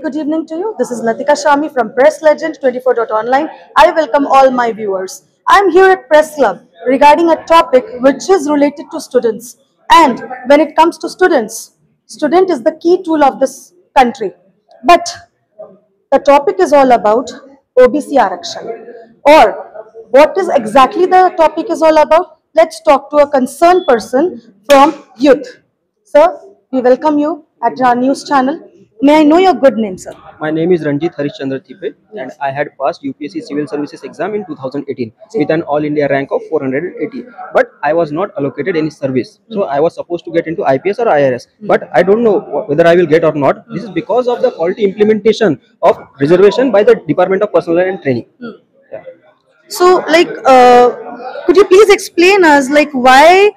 good evening to you. This is Latika Shami from Press Legend 24.online. I welcome all my viewers. I am here at Press Club regarding a topic which is related to students. And when it comes to students, student is the key tool of this country. But the topic is all about OBC Arakshan. Or what is exactly the topic is all about? Let's talk to a concerned person from youth. Sir, we welcome you at our news channel. May I know your good name, sir? My name is Ranjit Harishchandra Thipe and I had passed UPSC Civil Services exam in 2018 with an All India rank of 480. But I was not allocated any service. So I was supposed to get into IPS or IRS. But I don't know whether I will get or not. This is because of the faulty implementation of reservation by the Department of Personnel and Training. Yeah. So, could you please explain us why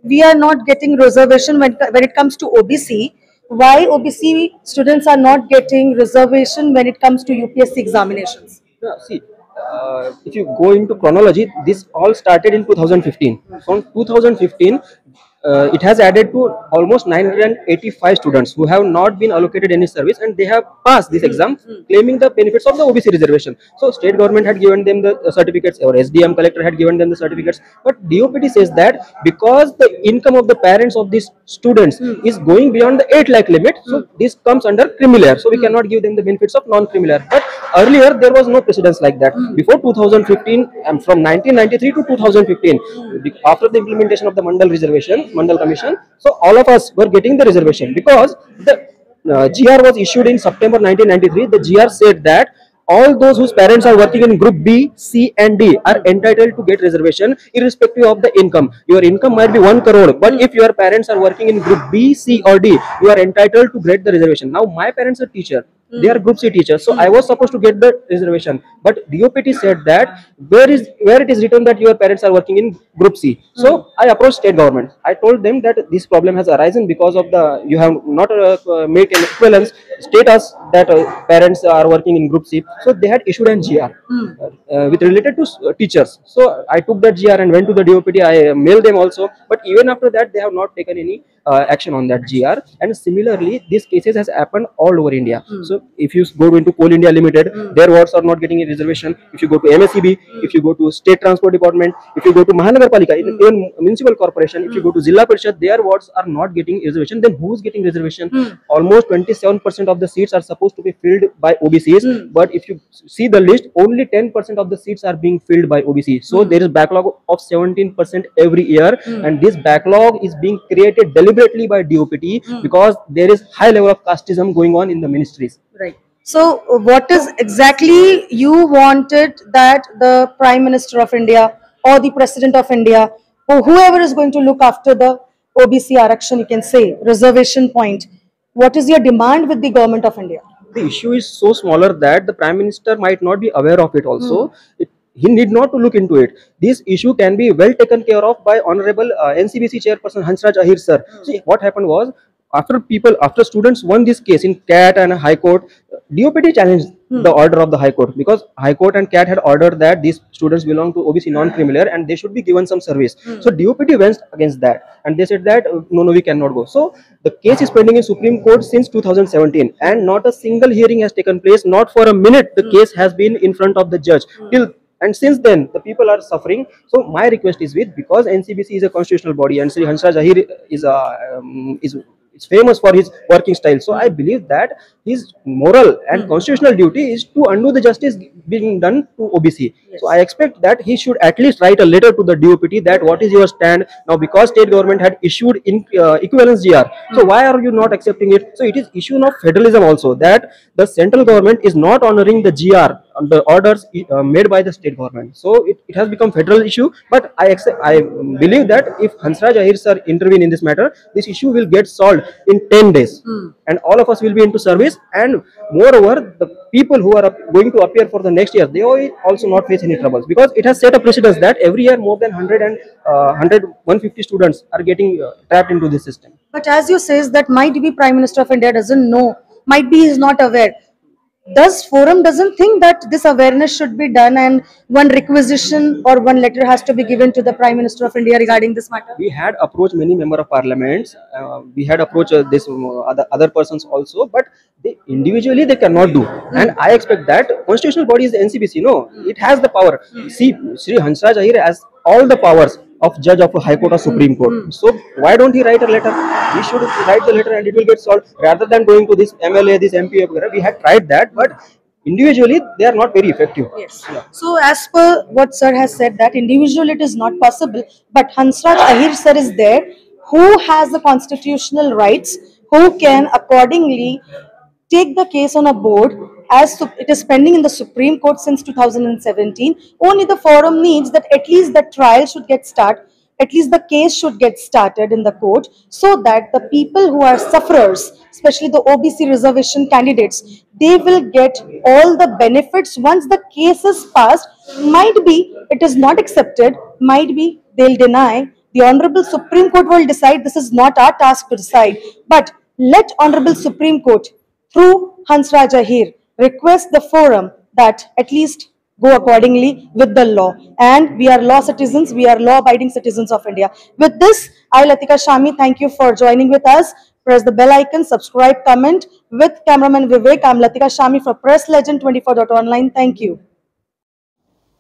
we are not getting reservation when it comes to OBC? Why OBC students are not getting reservation when it comes to UPSC examinations? Yeah, see, if you go into chronology, this all started in 2015. From 2015, it has added to almost 985 students who have not been allocated any service and they have passed this exam claiming the benefits of the OBC reservation. So state government had given them the certificates, or SDM collector had given them the certificates, but DOPT says that because the income of the parents of these students is going beyond the 8 lakh limit, so this comes under criminal, so we cannot give them the benefits of non-criminal. But earlier there was no precedence like that. Before 2015, and from 1993 to 2015, after the implementation of the Mandal Commission, so all of us were getting the reservation because the GR was issued in September 1993. The GR said that all those whose parents are working in group B, C and D are entitled to get reservation irrespective of the income. Your income might be 1 crore, but if your parents are working in group B, C or D, you are entitled to get the reservation. Now my parents are teacher. They are group C teachers, so I was supposed to get the reservation, but DOPT said that where it is written that your parents are working in group C. So I approached state government. I told them that this problem has arisen because of the you have not made an equivalence status that parents are working in group C. So they had issued an GR with related to teachers. So I took that GR and went to the DOPT. I mailed them also, but even after that they have not taken any action on that GR. And similarly, these cases has happened all over India. So if you go into Coal India Limited, their wards are not getting a reservation. If you go to MSEB, if you go to State Transport Department, if you go to Mahanagarpalika, even municipal corporation, if you go to Zilla Parishad, their wards are not getting reservation. Then who is getting reservation? Almost 27% of the seats are supposed to be filled by OBCs, but if you see the list, only 10% of the seats are being filled by OBC. So there is backlog of 17% every year, and this backlog is being created deliberately by DOPT because there is high level of casteism going on in the ministries. Right. So, what is exactly you wanted that the Prime Minister of India or the President of India or whoever is going to look after the OBC Arakshan, you can say, reservation point, what is your demand with the Government of India? The issue is so smaller that the Prime Minister might not be aware of it also. He need not to look into it. This issue can be well taken care of by Honorable NCBC Chairperson Hansraj Ahir sir. See, what happened was, after students won this case in CAT and High Court, DOPT challenged the order of the High Court because High Court and CAT had ordered that these students belong to OBC non-criminal and they should be given some service. So DOPT went against that and they said that no, we cannot go. So the case is pending in Supreme Court since 2017 and not a single hearing has taken place. Not for a minute the case has been in front of the judge and since then the people are suffering. So my request is because NCBC is a constitutional body and Sri Hansraj Ahir is famous for his working style. So I believe that his moral and constitutional duty is to undo the justice being done to OBC. Yes. So I expect that he should at least write a letter to the DOPT that what is your stand now, because state government had issued in equivalence GR. So why are you not accepting it? So it is issue of federalism also, that the central government is not honoring the GR, the orders made by the state government. So it has become federal issue. But I believe that if Hansraj Ahir sir intervene in this matter, this issue will get solved in 10 days and all of us will be into service. And moreover, the people who are going to appear for the next year, they will also not face any troubles, because it has set a precedence that every year more than 150 students are getting trapped into this system. But as you says that might be Prime Minister of India doesn't know, might be he is not aware. Does forum doesn't think that this awareness should be done and one requisition or one letter has to be given to the Prime Minister of India regarding this matter? We had approached many member of parliaments. We had approached this other persons also, but they individually they cannot do. And I expect that constitutional body is the NCBC. No, it has the power. See, Sri Hansraj Ahir has all the powers of judge of a High Court or Supreme Court. So why don't he write a letter? He should write the letter and it will get solved rather than going to this MLA, this MP. We had tried that, but individually they are not very effective. Yes. So as per what sir has said that individually it is not possible, but Hansraj Ahir sir is there who has the constitutional rights, who can accordingly take the case on a board as it is pending in the Supreme Court since 2017. Only the forum needs that at least the trial should get started, at least the case should get started in the court so that the people who are sufferers, especially the OBC reservation candidates, they will get all the benefits once the case is passed. Might be it is not accepted, might be they'll deny. The Honorable Supreme Court will decide. This is not our task to decide. But let Honorable Supreme Court, through Hansraj Ahir, request the forum that at least go accordingly with the law. And we are law citizens, we are law-abiding citizens of India. With this, I, Latika Shami, thank you for joining with us. Press the bell icon, subscribe, comment. With cameraman Vivek, I'm Latika Shami for Press Legend 24.online. Thank you.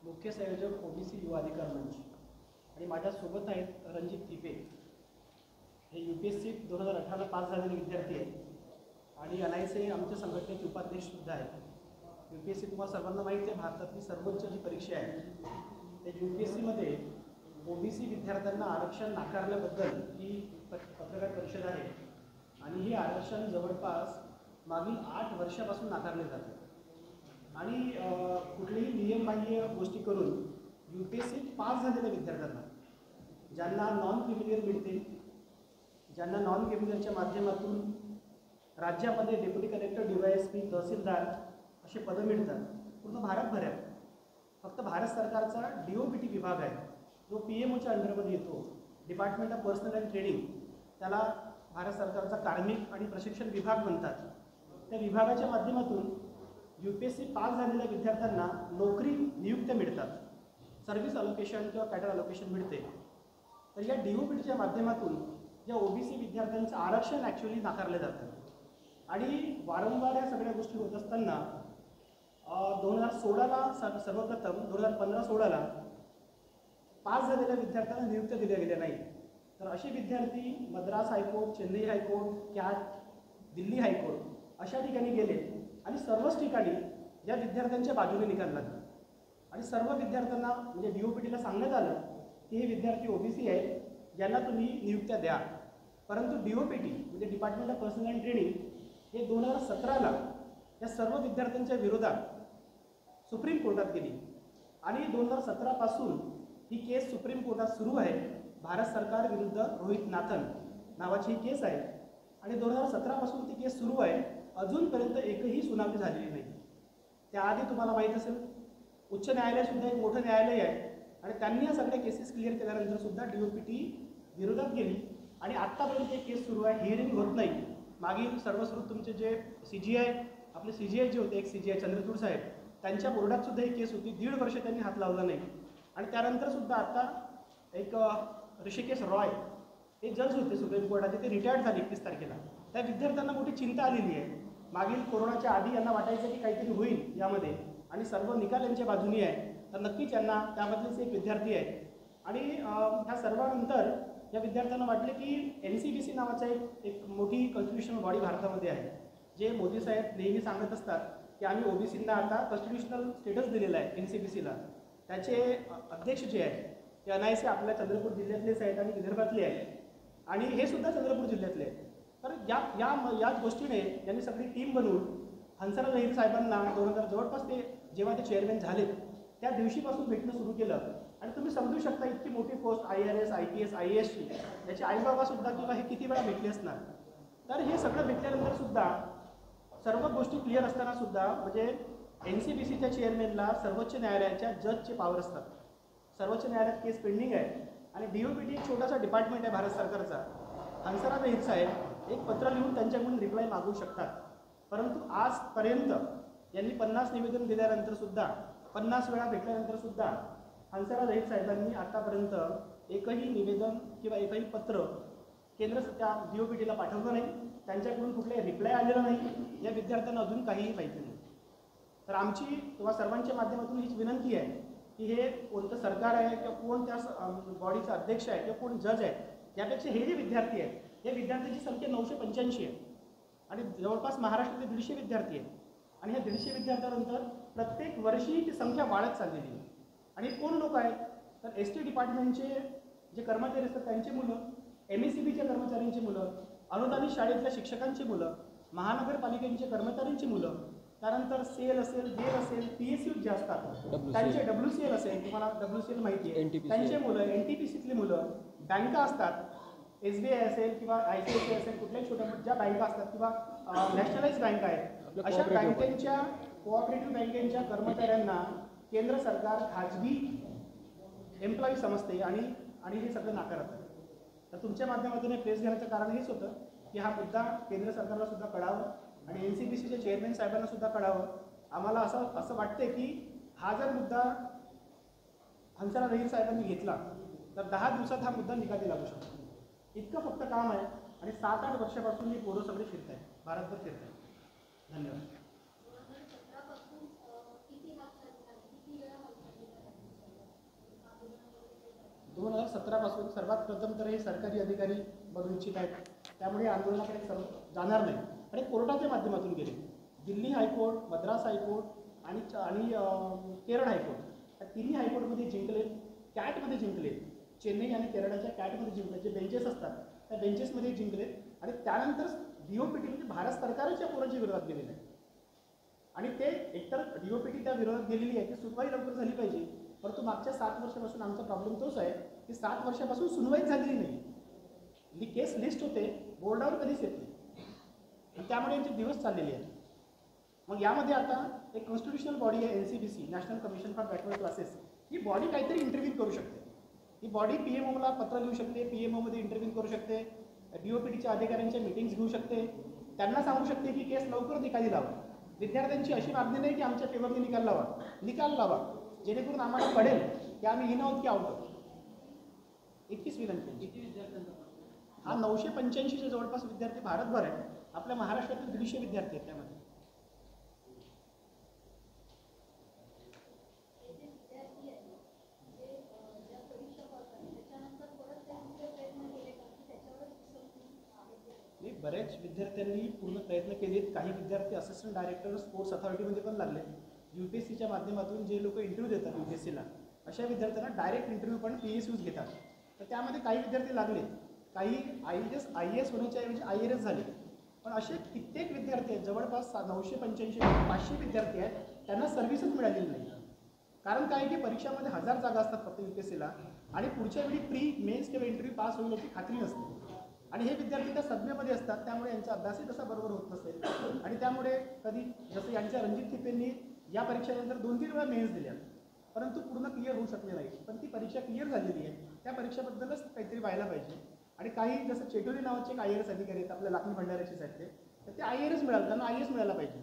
मुख्य संयोजक OBC युवा अधिकार मंच आणि माझ्यासोबत आहेत रणजित तिपे, हे UPSC 2018ला pass झालेले विद्यार्थी आहेत आणि NISA आमच्या संघटनेचे उपाध्यक्ष सुद्धा आहेत. UPSC तुम्हाला सर्वांना माहिती आहे, भारतातली सर्वोच्च जी परीक्षा आहे त्या UPSCमध्ये OBC विद्यार्थ्यांना आरक्षण नाकारल्याबद्दल ही पत्रकार परिषद आहे आणि हे आरक्षण जवळपास मागील 8 वर्षापासून नाकारले जाते आणि कुठलीही नियमबाह्य गोष्टी करून UPSC पास झालेल्या विद्यार्थ्यांना ज्यांना नॉन क्रिमिलियर मिळते, ज्यांना नॉन क्रिमिलियरच्या माध्यमातून राज्यामध्ये डेप्युटी कलेक्टर, DYSP, तहसीलदार असे पदं मिळतात पूर्ण भारतभरात. फक्त भारत सरकारचा DOPT विभाग आहे जो PMOच्या अंडरमध्ये येतो, department of personal and training, त्याला भारत सरकारचा कार्मिक आणि प्रशिक्षण विभाग म्हणतात. त्या विभागाच्या माध्यमातून UPSC पास झालेल्या विद्यार्थ्यांना नोकरी नियुक्त्या मिळतात, सर्व्हिस अलोकेशन किंवा कॅडर अलोकेशन मिळते. तर या DOPTच्या माध्यमातून या OBC विद्यार्थ्यांचं आरक्षण ॲक्च्युअली नाकारलं जातं आणि वारंवार या सगळ्या गोष्टी होत असताना 2016ला सर्वप्रथम 2015-16ला पास झालेल्या विद्यार्थ्यांना नियुक्त्या दिल्या गेल्या नाही. तर असे विद्यार्थी Madras high court, Chennai high court, cat, Delhi high court अशा ठिकाणी गेले आणि सर्वच ठिकाणी या विद्यार्थ्यांच्या बाजूने निकाल लागला आणि सर्व विद्यार्थ्यांना म्हणजे DOPTला सांगण्यात आलं की हे विद्यार्थी OBC आहेत, यांना तुम्ही नियुक्त्या द्या. परंतु DOPT म्हणजे department of personal and training हे 2017ला या सर्व विद्यार्थ्यांच्या विरोधात सुप्रीम कोर्टात गेली आणि 2017 पासून ही केस सुप्रीम कोर्टात सुरू आहे. भारत सरकार विरुद्ध रोहित नाथन नावाची ही केस आहे आणि 2017 पासून ती केस सुरू आहे. अजूनपर्यंत एकही सुनावणी झालेली नाही. त्याआधी तुम्हाला माहीत असेल उच्च न्यायालय सुद्धा एक मोठं न्यायालय आहे आणि त्यांनी या सगळ्या केसेस क्लिअर केल्यानंतर सुद्धा DOPT विरोधात गेली आणि आत्तापर्यंत एक केस सुरू आहे, हिअरिंग होत नाही. मागील सर्वश्रुत तुमचे जे CGI आपले CGI जे होते, एक CGI चंद्रचूड साहेब, त्यांच्या बोर्डात सुद्धा ही केस होती. 1.5 वर्ष त्यांनी हात लावला नाही आणि त्यानंतर सुद्धा आता एक ऋषिकेश रॉय हे जज होते सुप्रीम कोर्टाचे, ते रिटायर्ड झाले 31 तारखेला. त्या विद्यार्थ्यांना मोठी चिंता आलेली आहे. मागील कोरोनाच्या आधी यांना वाटायचं की काहीतरी होईल यामध्ये आणि सर्व निकाल यांच्या बाजूनी आहे. तर नक्कीच यांना त्यामधलेच एक विद्यार्थी आहे आणि ह्या सर्वांनंतर या विद्यार्थ्यांना वाटले की NCBC नावाचा एक मोठी कॉन्स्टिट्युशनल बॉडी भारतामध्ये आहे, जे मोदी साहेब नेहमी सांगत असतात की आम्ही OBCंना आता कॉन्स्टिट्युशनल स्टेटस दिलेला आहे NCBCला. त्याचे अध्यक्ष जे आहेत ते NISA आपल्या चंद्रपूर जिल्ह्यातलेच आहेत आणि विदर्भातले आहेत आणि हे सुद्धा चंद्रपूर जिल्ह्यातले आहेत. तर याच गोष्टीने यांनी सगळी टीम बनवून हंसराज अहिर साहेबांना 2000 जवळपास ते जेव्हा ते चेअरमॅन झाले त्या दिवशीपासून भेटणं सुरू केलं आणि तुम्ही समजू शकता इतकी मोठी पोस्ट IRS, IPS, IASची याचे आईबाबासुद्धा किंवा हे किती वेळा भेटले असणार. तर हे सगळं भेटल्यानंतर सुद्धा सर्व गोष्टी क्लिअर असताना सुद्धा म्हणजे NCBCच्या चेअरमॅनला सर्वोच्च न्यायालयाच्या जजचे पावर असतात. सर्वोच्च न्यायालयात केस पेंडिंग आहे आणि DOPT एक छोटासा डिपार्टमेंट आहे भारत सरकारचा. हंसराज अहिर साहेब एक पत्र लिहून त्यांच्याकडून रिप्लाय मागवू शकतात, परंतु आजपर्यंत यांनी 50 निवेदन दिल्यानंतर सुद्धा 50 वेळा भेटल्यानंतर सुद्धा हंसराज अहिर साहेबांनी आतापर्यंत एकही निवेदन किंवा एकही पत्र केंद्र त्या DOPTला पाठवलं नाही. त्यांच्याकडून कुठलाही रिप्लाय आलेला नाही. या विद्यार्थ्यांना अजून काहीही माहिती नाही. तर आमची किंवा सर्वांच्या माध्यमातून हीच विनंती आहे की हे कोणतं सरकार आहे किंवा कोण त्या बॉडीचा अध्यक्ष आहे किंवा कोण जज आहे, यापेक्षा हे जे विद्यार्थी आहेत, या विद्यार्थ्यांची संख्या 985 आहे आणि जवळपास महाराष्ट्रातले 150 विद्यार्थी आहेत. आणि ह्या 150 विद्यार्थ्यांनंतर प्रत्येक वर्षी ती संख्या वाढत चाललेली आहे. आणि कोण लोक आहेत तर ST डिपार्टमेंटचे जे कर्मचारी असतात त्यांची मुलं, MSCBच्या कर्मचाऱ्यांची मुलं, अनुदानित शाळेतल्या शिक्षकांची मुलं, महानगरपालिकेचे कर्मचाऱ्यांची मुलं, त्यानंतर सेल असेल, गेल असेल, PSU जे असतात त्यांचे WCL असेल, तुम्हाला WCL माहिती आहे, त्यांचे मुलं, NTPCतली मुलं, बँका असतात, SBI असेल किंवा ICICI असेल, कुठल्याही छोट्या ज्या बँका असतात किंवा नॅशनलाइज बँका आहेत, अशा बँकेच्या कोऑपरेटिव्ह बँकेच्या कर्मचाऱ्यांना केंद्र सरकार खाजगी एम्प्लॉई समजते आणि हे सगळं नाकारत आहे. तर तुमच्या माध्यमातून हे प्रेस घेण्याचं कारण हेच होतं की हा मुद्दा केंद्र सरकारला सुद्धा कळावं आणि NCPCच्या चेअरमॅन साहेबांना सुद्धा कळावं. आम्हाला असं वाटतंय की हा जर मुद्दा हंसराज अहिर साहेबांनी घेतला तर 10 दिवसात हा मुद्दा निकाली लागू शकतो. इतकं फक्त काम आहे आणि 7-8 वर्षापासून ही पोरं सगळे फिरत आहेत, भारतभर फिरत आहेत. धन्यवाद. 2017 पासून सर्वात प्रथम तर हे सरकारी अधिकारी बनू इच्छित आहेत, त्यामुळे आंदोलनाकडे जाणार नाही आणि कोर्टाच्या माध्यमातून गेले. दिल्ली हायकोर्ट, मद्रास हायकोर्ट आणि केरळ हायकोर्ट या तिन्ही हायकोर्टमध्ये जिंकले, कॅटमध्ये जिंकले, चेन्नई आणि केरळच्या कॅटमध्ये जिंकले. जे बेंचेस असतात त्या बेंचेसमध्ये जिंकले आणि त्यानंतर DOPT म्हणजे भारत सरकारच्या पोरांच्या विरोधात गेलेले आहे. आणि ते एकतर DOPT त्या विरोधात गेलेली आहे की सुनवाई लवकर झाली पाहिजे, परंतु मागच्या 7 वर्षापासून आमचा प्रॉब्लेम तोच आहे की 7 वर्षापासून सुनवाईच झालेली नाही. ही केस लिस्ट होते, बोर्डावर कधीच येत नाही आणि त्यामुळे यांचे दिवस चाललेले आहेत. मग यामध्ये आता एक कॉन्स्टिट्युशनल बॉडी आहे NCBC, national commission for backward classes. He body काहीतरी इंटरव्ह्यू करू शकते. ही बॉडी PMOला पत्र लिहू शकते, PMOमध्ये इंटरव्ह्यू करू शकते, DOPTच्या अधिकाऱ्यांच्या मीटिंग्स घेऊ शकते, त्यांना सांगू शकते की केस लवकर निकाली लावा. विद्यार्थ्यांची अशी मागणी नाही की आमच्या फेवरने निकाल लावा जेणेकरून आम्हाला कळेल की आम्ही इन आहोत की आउट आहोत. इतकीच विनंती. हा 985च्या जवळपास विद्यार्थी भारतभर आहे. आपल्या महाराष्ट्रातील 150 विद्यार्थी आहेत त्यामध्ये. बरेच विद्यार्थ्यांनी पूर्ण प्रयत्न केलेत. काही विद्यार्थी असिस्टंट डायरेक्टर स्पोर्ट्स अथॉरिटीमध्ये पण लागले. UPSCच्या माध्यमातून जे लोक इंटरव्ह्यू देतात UPSCला, अशा विद्यार्थ्यांना डायरेक्ट इंटरव्ह्यू पण PSUs घेतात. तर त्यामध्ये काही विद्यार्थी लागले, काही IAS होण्याच्या ऐवजी IRS झाले. पण असे कित्येक विद्यार्थी आहेत, जवळपास 985-500 विद्यार्थी आहेत, त्यांना सर्व्हिसच मिळालेली नाही. कारण काय की परीक्षामध्ये 1000 जागा असतात फक्त UPSCला आणि पुढच्या वेळी प्री मेन्स किंवा इंटरव्ह्यू पास होईल याची खात्री नसते. आणि हे विद्यार्थी त्या सदम्यामध्ये असतात, त्यामुळे यांचा अभ्यासही तसा बरोबर होत नसेल आणि त्यामुळे कधी जसं यांच्या रणजित थिप्पेंनी या परीक्षेनंतर 2-3 वेळा मेन्स दिल्या, परंतु पूर्ण क्लिअर होऊ शकले नाही. पण ती परीक्षा क्लिअर झालेली आहे, त्या परीक्षेबद्दलच काहीतरी व्हायला पाहिजे. आणि काही जसं चेटोली नावाचे एक IAS अधिकारी आहेत, आपल्या लाखनी भंडाऱ्याचे आहेत ते, तर ते IAS मिळालं, त्यांना IAS मिळायला पाहिजे.